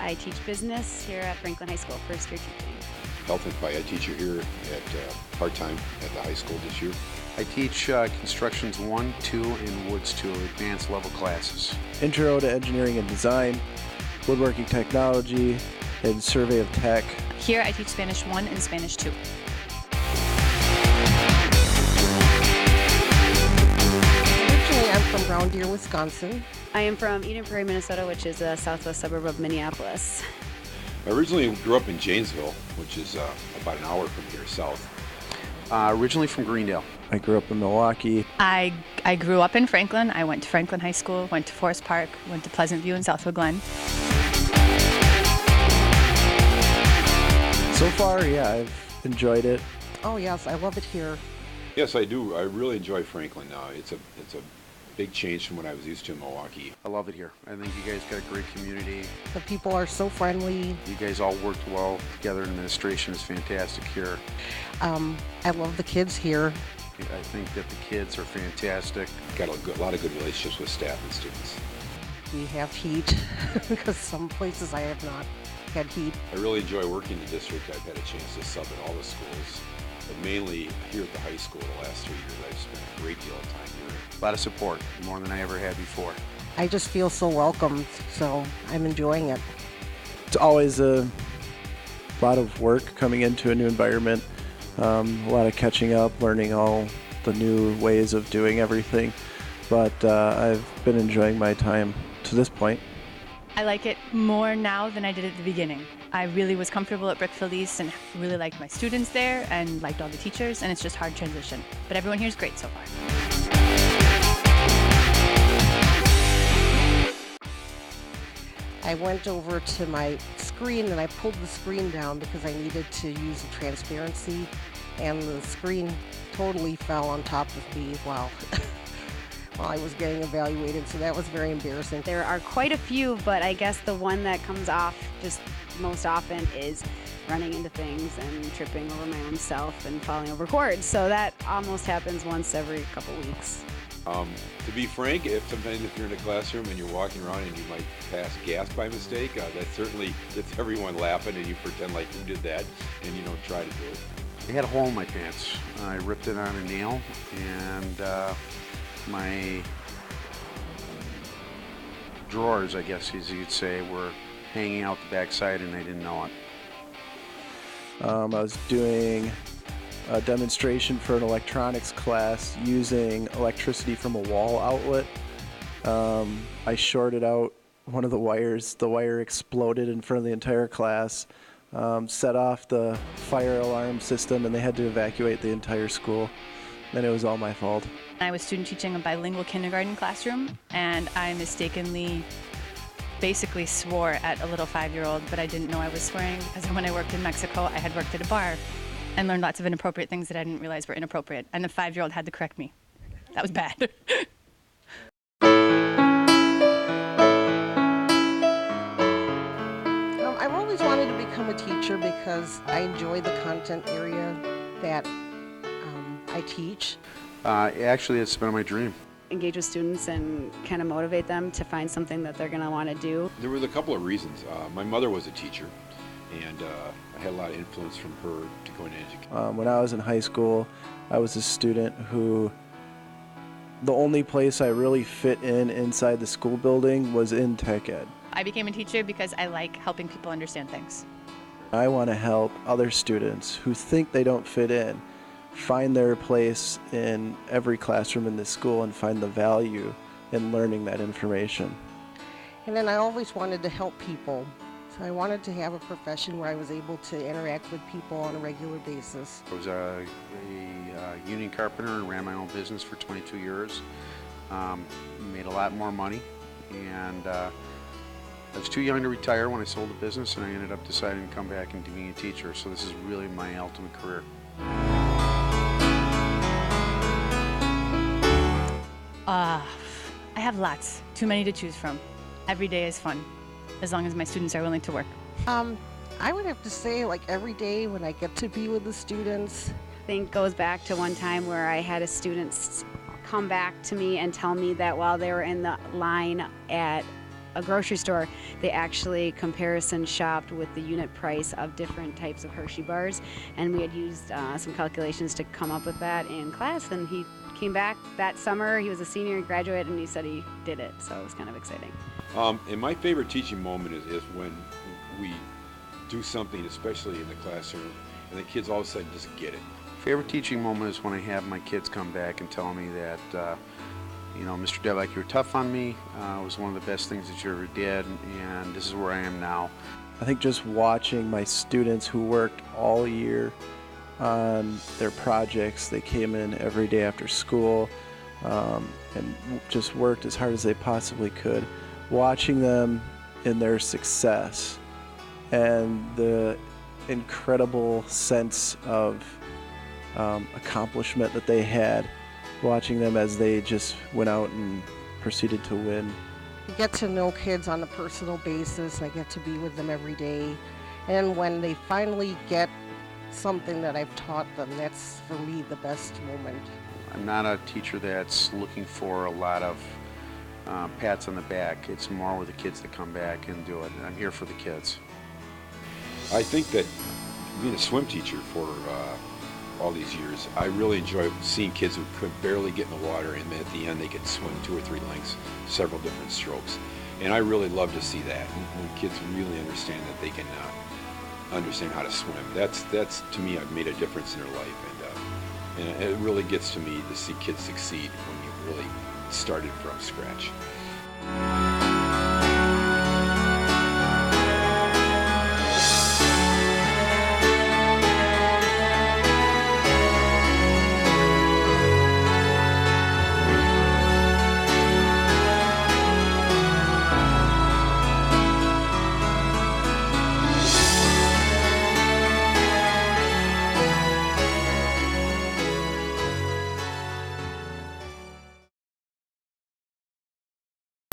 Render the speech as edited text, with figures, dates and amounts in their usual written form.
I teach business here at Franklin High School, first year teaching. Health and Bio teacher here at part-time at the high school this year. I teach Constructions 1, 2, and Woods 2, advanced level classes. Intro to Engineering and Design, Woodworking Technology, and Survey of Tech. Here I teach Spanish 1 and Spanish 2. Originally, I'm from Brown Deer, Wisconsin. I am from Eden Prairie, Minnesota, which is a southwest suburb of Minneapolis. I originally grew up in Janesville, which is about an hour from here south. Originally from Greendale. I grew up in Milwaukee. I grew up in Franklin. I went to Franklin High School, went to Forest Park, went to Pleasant View and Southwood Glen. So far, yeah, I've enjoyed it. Oh yes, I love it here. Yes, I do. I really enjoy Franklin now. It's a big change from what I was used to in Milwaukee. I love it here. I think you guys got a great community. The people are so friendly. You guys all worked well together. Administration is fantastic here. I love the kids here. I think that the kids are fantastic. Got a lot of good relationships with staff and students. We have heat because some places I have not had heat. I really enjoy working in the district. I've had a chance to sub at all the schools, but mainly here at the high school the last 3 years. I've spent a great deal of time here. A lot of support, more than I ever had before. I just feel so welcomed, so I'm enjoying it. It's always a lot of work coming into a new environment, a lot of catching up, learning all the new ways of doing everything, but I've been enjoying my time to this point. I like it more now than I did at the beginning. I really was comfortable at Brickfield East and really liked my students there and liked all the teachers, and it's just hard transition. But everyone here is great so far. I went over to my screen and I pulled the screen down because I needed to use the transparency, and the screen totally fell on top of me while I was getting evaluated, so that was very embarrassing. There are quite a few, but I guess the one that comes off just most often is running into things and tripping over my own self and falling over cords. So that almost happens once every couple weeks. To be frank, sometimes if you're in a classroom and you're walking around and you might pass gas by mistake, that certainly gets everyone laughing, and you pretend like you did that and you don't try to do it. I had a hole in my pants. I ripped it on a nail, and my drawers, I guess as you'd say, were hanging out the backside, and I didn't know it. I was doing a demonstration for an electronics class using electricity from a wall outlet. I shorted out one of the wires. The wire exploded in front of the entire class, set off the fire alarm system, and they had to evacuate the entire school. And it was all my fault. I was student teaching a bilingual kindergarten classroom, and I mistakenly basically swore at a little 5-year-old, but I didn't know I was swearing because when I worked in Mexico, I had worked at a bar and learned lots of inappropriate things that I didn't realize were inappropriate, and the 5-year-old had to correct me. That was bad. I've always wanted to become a teacher because I enjoy the content area that I teach. Actually, it's been my dream. Engage with students and kind of motivate them to find something that they're going to want to do. There was a couple of reasons. My mother was a teacher, and I had a lot of influence from her to go into education. When I was in high school, I was a student who the only place I really fit in inside the school building was in tech ed. I became a teacher because I like helping people understand things. I want to help other students who think they don't fit in find their place in every classroom in this school and find the value in learning that information. And then I always wanted to help people. So I wanted to have a profession where I was able to interact with people on a regular basis. I was a union carpenter and ran my own business for 22 years. Made a lot more money, and I was too young to retire when I sold the business, and I ended up deciding to come back and being a teacher. So this is really my ultimate career. I have lots, too many to choose from. Every day is fun, as long as my students are willing to work. I would have to say, like, every day when I get to be with the students. I think it goes back to one time where I had a student come back to me and tell me that while they were in the line at a grocery store, they actually comparison shopped with the unit price of different types of Hershey bars, and we had used some calculations to come up with that in class, and he came back that summer. He was a senior, he graduated, and he said he did it, so it was kind of exciting. And my favorite teaching moment is when we do something, especially in the classroom, and the kids all of a sudden just get it. Favorite teaching moment is when I have my kids come back and tell me that, you know, Mr. Devak, you were tough on me. It was one of the best things that you ever did, and this is where I am now. I think just watching my students who worked all year on their projects, they came in every day after school and just worked as hard as they possibly could. Watching them in their success and the incredible sense of accomplishment that they had, watching them as they just went out and proceeded to win. I get to know kids on a personal basis. I get to be with them every day. And when they finally get something that I've taught them, that's for me the best moment. I'm not a teacher that's looking for a lot of pats on the back. It's more with the kids that come back and do it. I'm here for the kids. I think that being a swim teacher for all these years, I really enjoy seeing kids who could barely get in the water, and at the end they could swim 2 or 3 lengths, several different strokes. And I really love to see that, when kids really understand that they can understand how to swim. That's to me, I've made a difference in their life, and it really gets to me to see kids succeed when you really started from scratch.